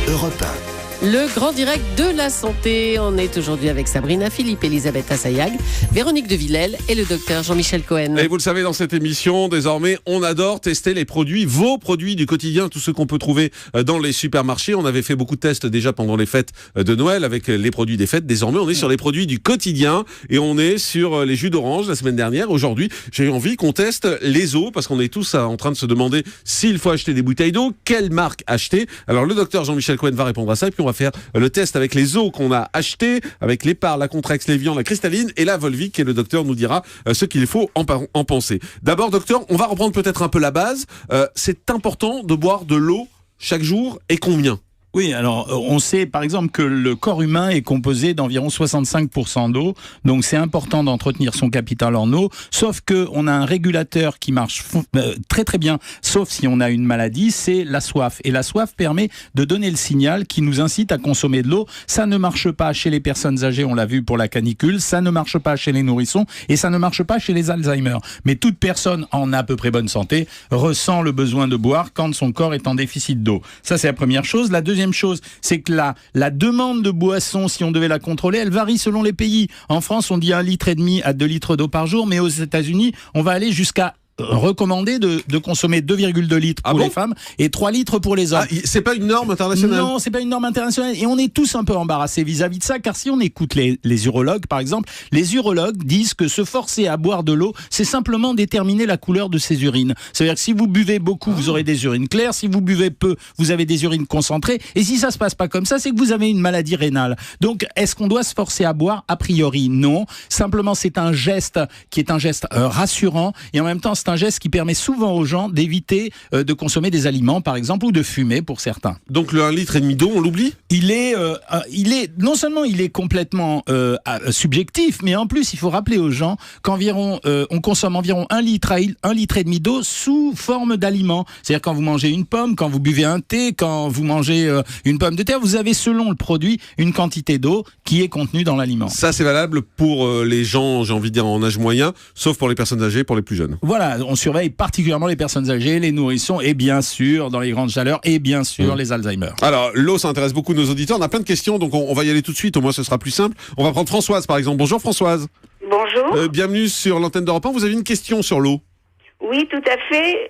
Europe 1. Le grand direct de la santé. On est aujourd'hui avec Sabrina Philippe, Elisabeth Assayag, Véronique de Villèle et le docteur Jean-Michel Cohen. Et vous le savez, dans cette émission, désormais, on adore tester les produits, vos produits du quotidien, tous ceux qu'on peut trouver dans les supermarchés. On avait fait beaucoup de tests déjà pendant les fêtes de Noël avec les produits des fêtes. Désormais, on est sur les produits du quotidien et on est sur les jus d'orange la semaine dernière. Aujourd'hui, j'ai envie qu'on teste les eaux parce qu'on est tous en train de se demander s'il faut acheter des bouteilles d'eau, quelle marque acheter. Alors, le docteur Jean-Michel Cohen va répondre à ça et puis on va faire le test avec les eaux qu'on a achetées, avec l'Épar, la Contrex, l'Evian, la cristalline et la Volvic, et le docteur nous dira ce qu'il faut en penser. D'abord, docteur, on va reprendre peut-être un peu la base. C'est important de boire de l'eau chaque jour et combien ? Oui, alors on sait par exemple que le corps humain est composé d'environ 65% d'eau, donc c'est important d'entretenir son capital en eau, sauf qu'on a un régulateur qui marche très très bien, sauf si on a une maladie, c'est la soif. Et la soif permet de donner le signal qui nous incite à consommer de l'eau. Ça ne marche pas chez les personnes âgées, on l'a vu pour la canicule, ça ne marche pas chez les nourrissons et ça ne marche pas chez les Alzheimer. Mais toute personne en à peu près bonne santé ressent le besoin de boire quand son corps est en déficit d'eau. Ça c'est la première chose. La deuxième chose, c'est que la demande de boissons, si on devait la contrôler, elle varie selon les pays. En France, on dit 1,5 litre à 2 litres d'eau par jour, mais aux États-Unis, on va aller jusqu'à recommandé de consommer 2,2 litres pour les femmes et 3 litres pour les hommes. C'est pas une norme internationale ? Non, c'est pas une norme internationale. Et on est tous un peu embarrassés vis-à-vis de ça, car si on écoute les urologues, par exemple, les urologues disent que se forcer à boire de l'eau, c'est simplement déterminer la couleur de ses urines. C'est-à-dire que si vous buvez beaucoup, vous aurez des urines claires. Si vous buvez peu, vous avez des urines concentrées. Et si ça se passe pas comme ça, c'est que vous avez une maladie rénale. Donc, est-ce qu'on doit se forcer à boire ? A priori, non. Simplement, c'est un geste qui est un geste rassurant. Et en même temps, c'est un geste qui permet souvent aux gens d'éviter de consommer des aliments, par exemple, ou de fumer pour certains. Donc le 1,5 litre d'eau, on l'oublie ? Il est non seulement il est complètement subjectif, mais en plus il faut rappeler aux gens qu'environ on consomme environ 1,5 litre d'eau sous forme d'aliments. C'est-à-dire quand vous mangez une pomme, quand vous buvez un thé, quand vous mangez une pomme de terre, vous avez selon le produit une quantité d'eau qui est contenue dans l'aliment. Ça c'est valable pour les gens, j'ai envie de dire en âge moyen, sauf pour les personnes âgées, pour les plus jeunes. Voilà, on surveille particulièrement les personnes âgées, les nourrissons et bien sûr dans les grandes chaleurs et bien sûr les Alzheimer. Alors l'eau, ça intéresse beaucoup nos auditeurs. On a plein de questions, donc on va y aller tout de suite. Au moins ce sera plus simple. On va prendre Françoise par exemple. Bonjour Françoise. Bonjour. Bienvenue sur l'antenne d'Europe 1. Vous avez une question sur l'eau ? Oui, tout à fait.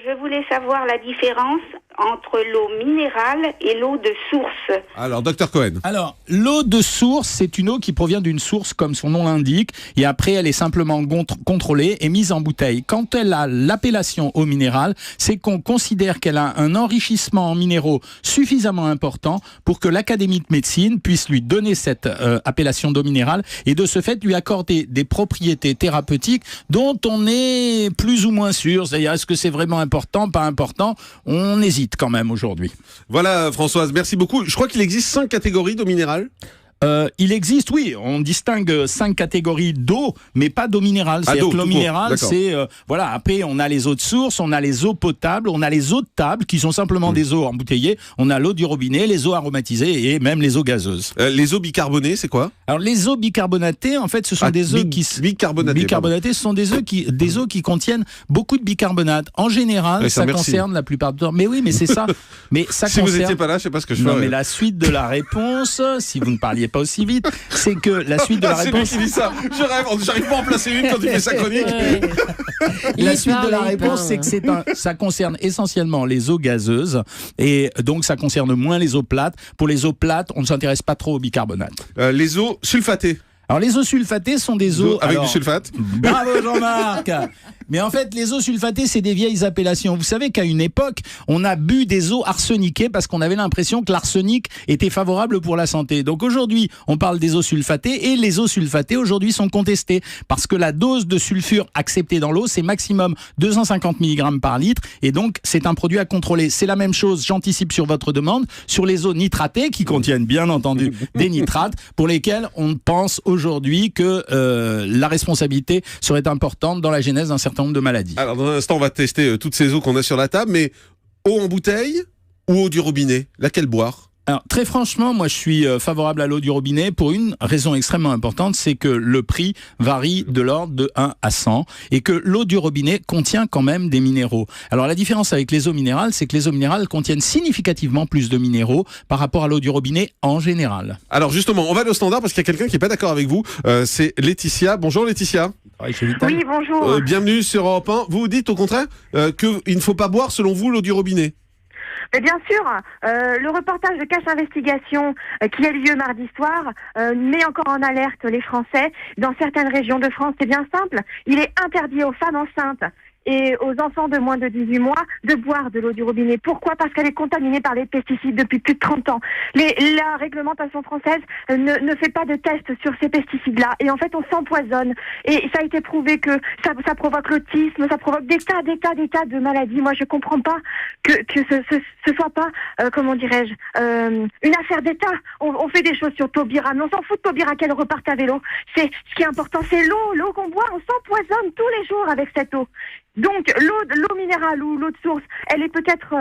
Je voulais savoir la différence entre l'eau minérale et l'eau de source. Alors, docteur Cohen. Alors, l'eau de source, c'est une eau qui provient d'une source, comme son nom l'indique, et après, elle est simplement contrôlée et mise en bouteille. Quand elle a l'appellation eau minérale, c'est qu'on considère qu'elle a un enrichissement en minéraux suffisamment important pour que l'Académie de médecine puisse lui donner cette appellation d'eau minérale et de ce fait lui accorder des propriétés thérapeutiques dont on est plus ou moins sûr. C'est-à-dire, est-ce que c'est vraiment important, pas important ? On hésite quand même aujourd'hui. Voilà Françoise, merci beaucoup. Je crois qu'il existe 5 catégories d'eau minérale. Il existe, oui, on distingue 5 catégories d'eau, mais pas d'eau minérale. C'est-à-dire que l'eau minérale, c'est voilà. Après, on a les eaux de source, on a les eaux potables, on a les eaux de table qui sont simplement des eaux embouteillées. On a l'eau du robinet, les eaux aromatisées et même les eaux gazeuses. Les eaux bicarbonées, c'est quoi ? Alors les eaux bicarbonatées, en fait, ce sont des eaux bicarbonatées. Ce sont des eaux qui contiennent beaucoup de bicarbonate. En général, ça concerne la plupart du temps. Mais oui, mais c'est ça. Mais ça si vous n'étiez pas là, je sais pas ce que je ferais. Non, mais la suite de la réponse, si vous ne parliez pas aussi vite, c'est que la suite de la réponse. C'est lui qui dit ça. J'arrive pas à en placer une quand il fait sa chronique. La suite de la réponse, c'est que ça concerne essentiellement les eaux gazeuses et donc ça concerne moins les eaux plates. Pour les eaux plates, on ne s'intéresse pas trop au bicarbonate. Les eaux sulfatées. Alors les eaux sulfatées sont des eaux avec du sulfate. Bravo Jean-Marc. Mais en fait, les eaux sulfatées, c'est des vieilles appellations. Vous savez qu'à une époque, on a bu des eaux arseniquées parce qu'on avait l'impression que l'arsenic était favorable pour la santé. Donc aujourd'hui, on parle des eaux sulfatées et les eaux sulfatées aujourd'hui sont contestées parce que la dose de sulfure acceptée dans l'eau, c'est maximum 250 mg par litre et donc c'est un produit à contrôler. C'est la même chose, j'anticipe sur votre demande, sur les eaux nitratées qui contiennent bien entendu des nitrates pour lesquels on pense aujourd'hui que la responsabilité serait importante dans la genèse d'un certain nombre de maladies. Alors dans un instant on va tester toutes ces eaux qu'on a sur la table, mais eau en bouteille ou eau du robinet, laquelle boire ? Alors, très franchement, moi, je suis favorable à l'eau du robinet pour une raison extrêmement importante, c'est que le prix varie de l'ordre de 1 à 100 et que l'eau du robinet contient quand même des minéraux. Alors, la différence avec les eaux minérales, c'est que les eaux minérales contiennent significativement plus de minéraux par rapport à l'eau du robinet en général. Alors, justement, on va aller au standard parce qu'il y a quelqu'un qui n'est pas d'accord avec vous. C'est Laetitia. Bonjour, Laetitia. Oui, bonjour. Bienvenue sur Europe 1. Vous dites au contraire qu'il ne faut pas boire, selon vous, l'eau du robinet. Mais bien sûr, le reportage de Cache Investigation qui a eu lieu mardi soir met encore en alerte les Français. Dans certaines régions de France, c'est bien simple. Il est interdit aux femmes enceintes et aux enfants de moins de 18 mois de boire de l'eau du robinet. Pourquoi ? Parce qu'elle est contaminée par les pesticides depuis plus de 30 ans. La réglementation française ne fait pas de tests sur ces pesticides-là. Et en fait, on s'empoisonne. Et ça a été prouvé que ça provoque l'autisme, ça provoque des tas de maladies. Moi, je comprends pas que ce soit pas, comment dirais-je, une affaire d'État. On fait des choses sur Taubira, mais on s'en fout de Taubira qu'elle reparte à vélo. Ce qui est important, c'est l'eau qu'on boit. On s'empoisonne tous les jours avec cette eau. Donc l'eau minérale ou l'eau de source, elle est peut-être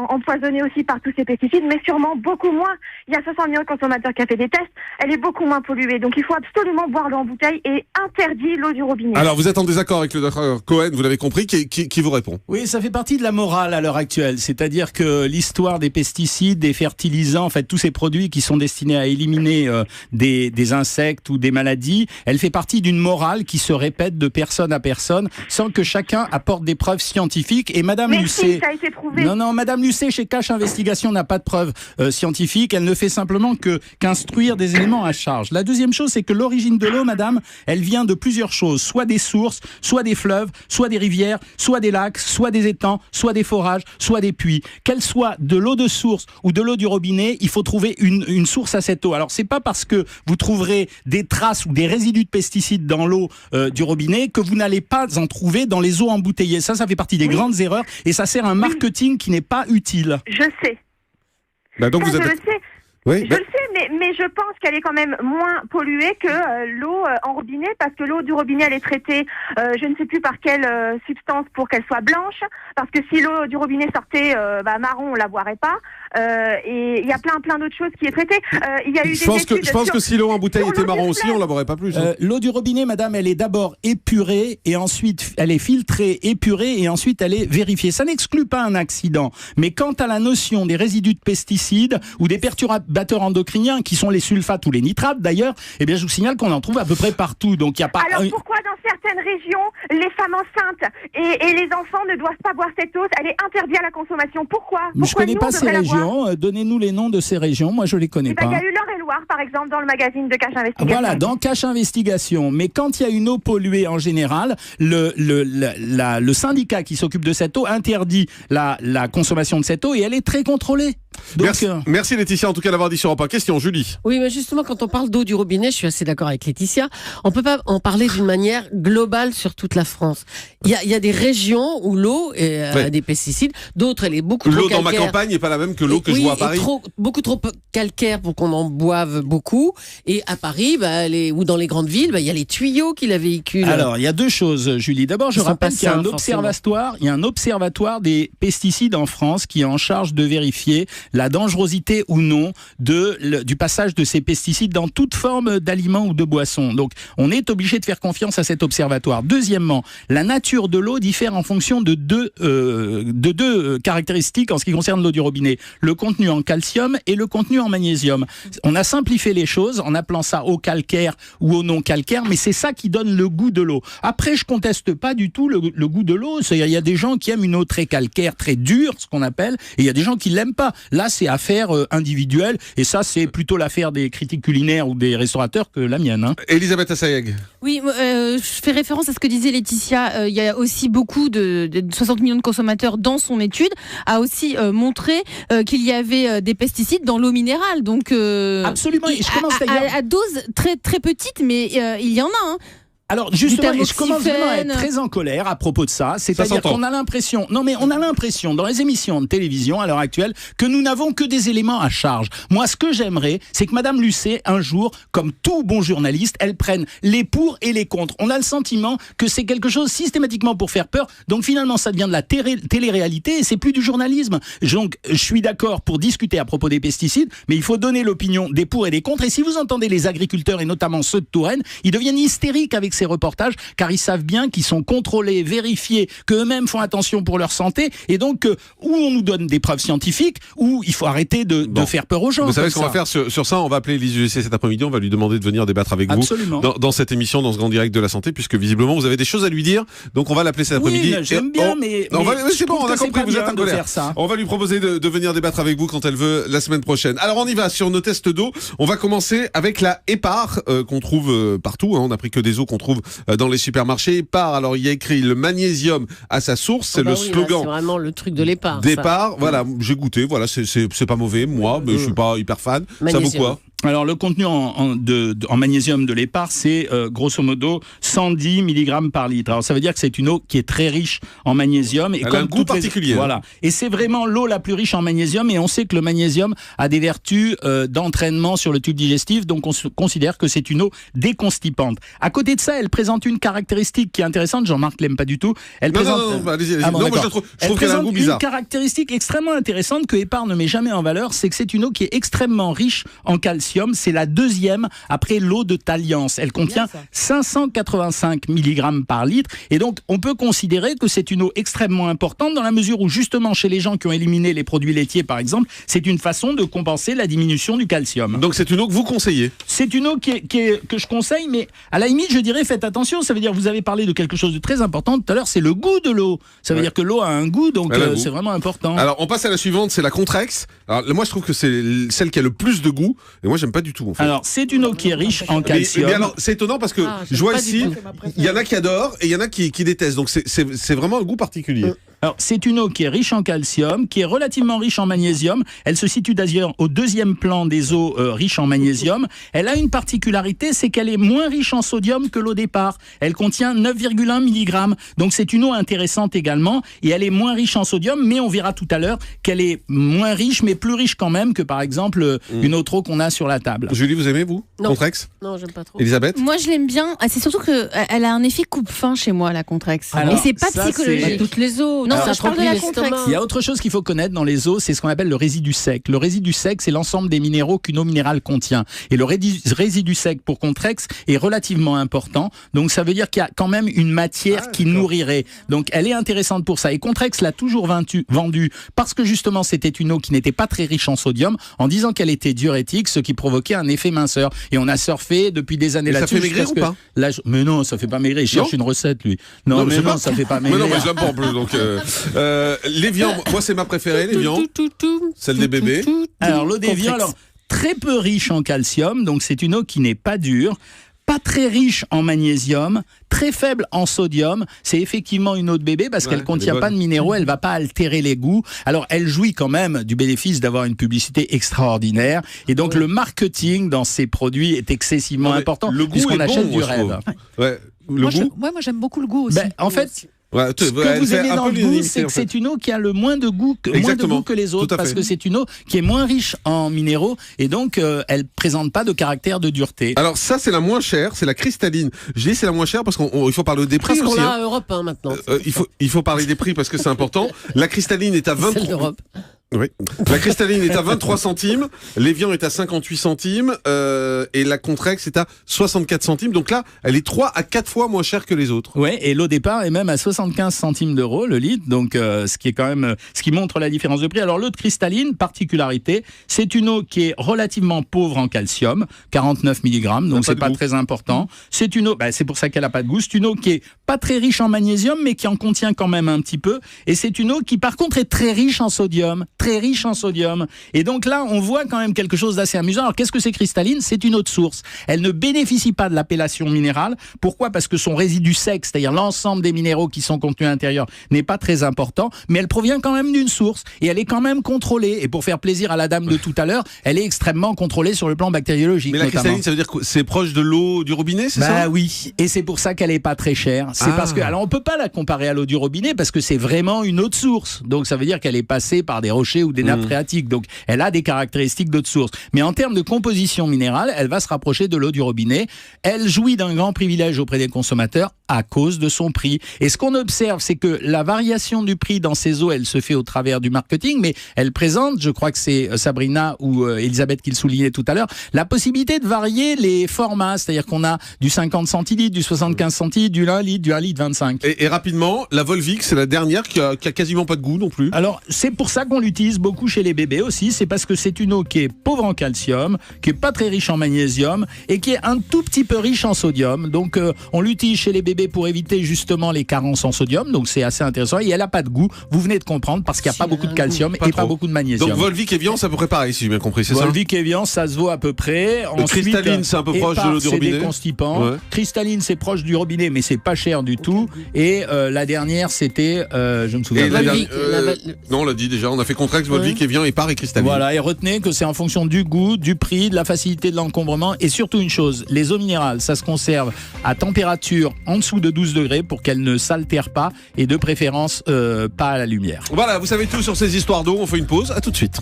empoisonnée aussi par tous ces pesticides, mais sûrement beaucoup moins. Il y a 60 millions de consommateurs qui ont fait des tests, elle est beaucoup moins polluée. Donc il faut absolument boire l'eau en bouteille et interdire l'eau du robinet. Alors vous êtes en désaccord avec le docteur Cohen, vous l'avez compris, qui vous répond? Oui, ça fait partie de la morale à l'heure actuelle, c'est-à-dire que l'histoire des pesticides, des fertilisants, en fait tous ces produits qui sont destinés à éliminer des insectes ou des maladies, elle fait partie d'une morale qui se répète de personne à personne sans que chacun apporte des preuves scientifiques. Et Madame Lucet, ça a été prouvé. Non, Madame Lucet chez Cache Investigation n'a pas de preuves scientifiques. Elle ne fait simplement qu'instruire des éléments à charge. La deuxième chose, c'est que l'origine de l'eau, Madame, elle vient de plusieurs choses, soit des sources, soit des fleuves, soit des rivières, soit des lacs, soit des étangs, soit des forages, soit des puits. Qu'elle soit de l'eau de source ou de l'eau du robinet, il faut trouver une source à cette eau. Alors c'est pas parce que vous trouverez des traces ou des résidus de pesticides dans l'eau du robinet que vous n'allez pas en trouver dans les eaux embouteillées. Ça fait partie des grandes erreurs et ça sert à un marketing qui n'est pas utile. Je sais. Donc je le sais. Oui, je le sais, mais je pense qu'elle est quand même moins polluée que l'eau en robinet, parce que l'eau du robinet, elle est traitée, je ne sais plus par quelle substance pour qu'elle soit blanche, parce que si l'eau du robinet sortait marron, on la boirait pas. Et il y a plein d'autres choses qui est traitée. Il y a eu je pense que si l'eau en bouteille était marron aussi, on la boirait pas plus. L'eau du robinet, Madame, elle est d'abord épurée et ensuite elle est filtrée, épurée et ensuite elle est vérifiée. Ça n'exclut pas un accident. Mais quant à la notion des résidus de pesticides ou des perturbateurs endocriniens qui sont les sulfates ou les nitrates d'ailleurs, eh bien je vous signale qu'on en trouve à peu près partout. Donc il y a pas. Alors pourquoi dans certaines régions les femmes enceintes et les enfants ne doivent pas boire cette eau? Elle est interdite à la consommation. Pourquoi je connais pas ces régions. Donnez-nous les noms de ces régions. Moi, je les connais pas. Il y a eu l'Eure-et-Loire, par exemple, dans le magazine de Cache Investigation. Voilà, dans Cache Investigation. Mais quand il y a une eau polluée en général, le syndicat qui s'occupe de cette eau interdit la consommation de cette eau et elle est très contrôlée. Donc, merci Laetitia en tout cas d'avoir dit sur Europe 1. Question, Julie. Oui, mais justement, quand on parle d'eau du robinet, je suis assez d'accord avec Laetitia. On peut pas en parler d'une manière globale sur toute la France. Il y a des régions où l'eau a des pesticides, d'autres elle est beaucoup trop calcaire. L'eau dans ma campagne n'est pas la même que l'eau que je vois à Paris. Beaucoup trop calcaire pour qu'on en boive beaucoup. Et à Paris, ou dans les grandes villes, il y a les tuyaux qui la véhiculent. Alors, il y a deux choses, Julie. D'abord, je rappelle qu'il y a un observatoire des pesticides en France qui est en charge de vérifier la dangerosité ou non du passage de ces pesticides dans toute forme d'aliments ou de boissons. Donc, on est obligé de faire confiance à cet observatoire. Deuxièmement, la nature de l'eau diffère en fonction de deux caractéristiques en ce qui concerne l'eau du robinet. Le contenu en calcium et le contenu en magnésium. On a simplifié les choses en appelant ça eau calcaire ou eau non calcaire, mais c'est ça qui donne le goût de l'eau. Après, je conteste pas du tout le goût de l'eau. Il y a des gens qui aiment une eau très calcaire, très dure, ce qu'on appelle, et il y a des gens qui l'aiment pas. Là, c'est affaire individuelle, et ça, c'est plutôt l'affaire des critiques culinaires ou des restaurateurs que la mienne. Elisabeth Assayag. Oui, je fais référence à ce que disait Laetitia. Il y a aussi beaucoup de 60 millions de consommateurs dans son étude, a aussi montré qu'il y avait des pesticides dans l'eau minérale. Donc, absolument. Et je commence d'ailleurs à dose très, très petite, mais il y en a. Alors justement, et je commence vraiment à être très en colère à propos de ça. C'est-à-dire qu'on a l'impression, dans les émissions de télévision à l'heure actuelle, que nous n'avons que des éléments à charge. Moi, ce que j'aimerais, c'est que Madame Lucet, un jour, comme tout bon journaliste, elle prenne les pour et les contre. On a le sentiment que c'est quelque chose systématiquement pour faire peur. Donc finalement, ça devient de la télé-réalité et c'est plus du journalisme. Donc, je suis d'accord pour discuter à propos des pesticides, mais il faut donner l'opinion des pour et des contre. Et si vous entendez les agriculteurs et notamment ceux de Touraine, ils deviennent hystériques avec ces reportages, car ils savent bien qu'ils sont contrôlés, vérifiés, qu'eux-mêmes font attention pour leur santé, et donc où on nous donne des preuves scientifiques, où il faut arrêter de faire peur aux gens. Vous savez ce qu'on va faire sur ça? On va appeler Lise UGC cet après-midi, on va lui demander de venir débattre avec vous dans cette émission, dans ce grand direct de la santé, puisque visiblement vous avez des choses à lui dire, donc on va l'appeler cet après-midi. Oui, j'aime bien, c'est bon, on a compris, vous êtes en colère. On va lui proposer de venir débattre avec vous quand elle veut la semaine prochaine. Alors on y va sur nos tests d'eau. On va commencer avec la Hépar qu'on trouve partout. On n'a pris que des eaux qu'on trouve dans les supermarchés. Hépar, alors il y a écrit le magnésium à sa source, c'est le slogan. C'est vraiment le truc de l'Hépar. D'Hépar, voilà, j'ai goûté, voilà, c'est pas mauvais, moi, mais je suis pas hyper fan. Magnésium. Ça vaut quoi? Alors le contenu en magnésium de l'Hépar, c'est grosso modo 110 mg par litre. Alors ça veut dire que c'est une eau qui est très riche en magnésium. Et elle a un goût particulier. Voilà. Et c'est vraiment l'eau la plus riche en magnésium. Et on sait que le magnésium a des vertus d'entraînement sur le tube digestif. Donc on considère que c'est une eau déconstipante. À côté de ça, elle présente une caractéristique qui est intéressante. Jean-Marc l'aime pas du tout. Elle présente... Non, allez-y. Moi je trouve qu'elle a un goût bizarre. Une caractéristique extrêmement intéressante que Hépar ne met jamais en valeur, c'est que c'est une eau qui est extrêmement riche en calcium. C'est la deuxième après l'eau de Taliance. Elle contient 585 mg par litre. Et donc, on peut considérer que c'est une eau extrêmement importante dans la mesure où, justement, chez les gens qui ont éliminé les produits laitiers, par exemple, c'est une façon de compenser la diminution du calcium. Donc, c'est une eau que vous conseillez? C'est une eau que je conseille, mais à la limite, je dirais, faites attention. Ça veut dire, vous avez parlé de quelque chose de très important tout à l'heure, c'est le goût de l'eau. Ça veut dire que l'eau a un goût, donc c'est vraiment important. Alors, on passe à la suivante, c'est la Contrex. Alors, moi, je trouve que c'est celle qui a le plus de goût. Et moi, j'aime pas du tout, en fait. Alors, c'est une eau qui est riche en calcium. Mais alors, c'est étonnant parce que je vois ici, il y en a qui adorent et il y en a qui détestent. Donc, c'est vraiment un goût particulier. Alors, c'est une eau qui est riche en calcium, qui est relativement riche en magnésium. Elle se situe d'ailleurs au deuxième plan des eaux riches en magnésium. Elle a une particularité, c'est qu'elle est moins riche en sodium que l'eau d'Hépar. Elle contient 9,1 mg. Donc, c'est une eau intéressante également. Et elle est moins riche en sodium, mais on verra tout à l'heure qu'elle est moins riche, mais plus riche quand même que, par exemple, une autre eau qu'on a sur la table. Julie, vous aimez, vous, Contrex? Non, j'aime pas trop. Elisabeth? Moi, je l'aime bien. C'est surtout qu'elle a un effet coupe-faim chez moi, la Contrex. Et c'est pas psychologique. Toutes les eaux. Non, je parle de la Contrex. Il y a autre chose qu'il faut connaître dans les eaux, c'est ce qu'on appelle le résidu sec. Le résidu sec, c'est l'ensemble des minéraux qu'une eau minérale contient. Et le résidu sec pour Contrex est relativement important. Donc ça veut dire qu'il y a quand même une matière qui nourrirait. Donc elle est intéressante pour ça. Et Contrex l'a toujours vendue parce que justement c'était une eau qui n'était pas très riche en sodium, en disant qu'elle était diurétique, ce qui provoquait un effet minceur. Et on a surfé depuis des années là-dessus. Ça fait maigrir ou pas? Mais non, ça fait pas maigrir. Il cherche une recette, lui. Non, mais non, ça fait pas maigrir. Mais non, moi je l'aime pas en plus. Donc l'évian, moi c'est ma préférée, l'évian. Celle des bébés. Alors l'eau d'évian, très peu riche en calcium, donc c'est une eau qui n'est pas dure. Pas très riche en magnésium, très faible en sodium. C'est effectivement une eau de bébé parce qu'elle contient pas de minéraux, elle va pas altérer les goûts. Alors elle jouit quand même du bénéfice d'avoir une publicité extraordinaire. Et donc le marketing dans ces produits est excessivement important puisqu'on achète du rêve. Moi j'aime beaucoup le goût aussi. En fait, ce que vous aimez dans le goût, c'est que c'est une eau qui a le moins de goût que les autres, parce que c'est une eau qui est moins riche en minéraux et donc elle présente pas de caractère de dureté. Alors ça c'est la moins chère, c'est la cristalline. Je dis c'est la moins chère parce qu'il faut parler des prix aussi. Parce qu'on a Europe 1 maintenant. Il faut parler des prix parce que c'est important. La cristalline est à 23. Oui. La cristalline est à 23 centimes, l'évian est à 58 centimes et la Contrex est à 64 centimes. Donc là, elle est 3 à 4 fois moins chère que les autres. Ouais, et l'eau d'Hépar est même à 75 centimes d'euros le litre, donc ce qui est quand même ce qui montre la différence de prix. Alors l'eau de cristalline, particularité, c'est une eau qui est relativement pauvre en calcium, 49 mg, donc c'est pas très important. C'est une eau, c'est pour ça qu'elle a pas de goût. C'est une eau qui est pas très riche en magnésium, mais qui en contient quand même un petit peu. Et c'est une eau qui par contre est très riche en sodium. très riche en sodium. Et donc là, on voit quand même quelque chose d'assez amusant. Alors qu'est-ce que c'est cristalline? C'est une eau de source. Elle ne bénéficie pas de l'appellation minérale. Pourquoi? Parce que son résidu sec, c'est-à-dire l'ensemble des minéraux qui sont contenus à l'intérieur, n'est pas très important, mais elle provient quand même d'une source et elle est quand même contrôlée. Et pour faire plaisir à la dame de tout à l'heure, elle est extrêmement contrôlée sur le plan bactériologique. Mais la cristalline, ça veut dire que c'est proche de l'eau du robinet, c'est ça? Bah oui, et c'est pour ça qu'elle est pas très chère. C'est parce que, alors on peut pas la comparer à l'eau du robinet parce que c'est vraiment une eau de source. Donc ça veut dire qu'elle est passée par des rochers ou des nappes phréatiques. Donc elle a des caractéristiques d'eau de source. Mais en termes de composition minérale, elle va se rapprocher de l'eau du robinet. Elle jouit d'un grand privilège auprès des consommateurs à cause de son prix. Et ce qu'on observe, c'est que la variation du prix dans ces eaux, elle se fait au travers du marketing, mais elle présente, je crois que c'est Sabrina ou Elisabeth qui le soulignait tout à l'heure, la possibilité de varier les formats. C'est-à-dire qu'on a du 50 centilitres, du 75 centilitres, du 1 litre, du 1 litre 25. Et rapidement, la Volvic, c'est la dernière qui a quasiment pas de goût non plus. Alors, c'est pour ça qu'on l'utilise beaucoup chez les bébés aussi. C'est parce que c'est une eau qui est pauvre en calcium, qui est pas très riche en magnésium et qui est un tout petit peu riche en sodium. Donc, on l'utilise chez les bébés pour éviter justement les carences en sodium. Donc, c'est assez intéressant. Et elle a pas de goût. Vous venez de comprendre parce qu'il n'y a pas beaucoup de calcium et pas beaucoup de magnésium. Donc, Volvic et Evian, c'est à peu près pareil, si j'ai bien compris, c'est ça? Volvic et Evian, ça se vaut à peu près. Ensuite, cristalline, c'est un peu proche de l'eau du robinet. C'est déconstipant. Ouais. Cristalline, c'est proche du robinet, mais c'est pas cher du tout. Et la dernière, c'était, je me souviens. Non, on l'a dit déjà. On a fait Contrex, Volvic, Evian, Épar et cristalline. Voilà. Et retenez que c'est en fonction du goût, du prix, de la facilité de l'encombrement et surtout une chose, les eaux minérales, ça se conserve à température en dessous de 12 degrés pour qu'elles ne s'altèrent pas et de préférence pas à la lumière. Voilà, vous savez tout sur ces histoires d'eau. On fait une pause. À tout de suite.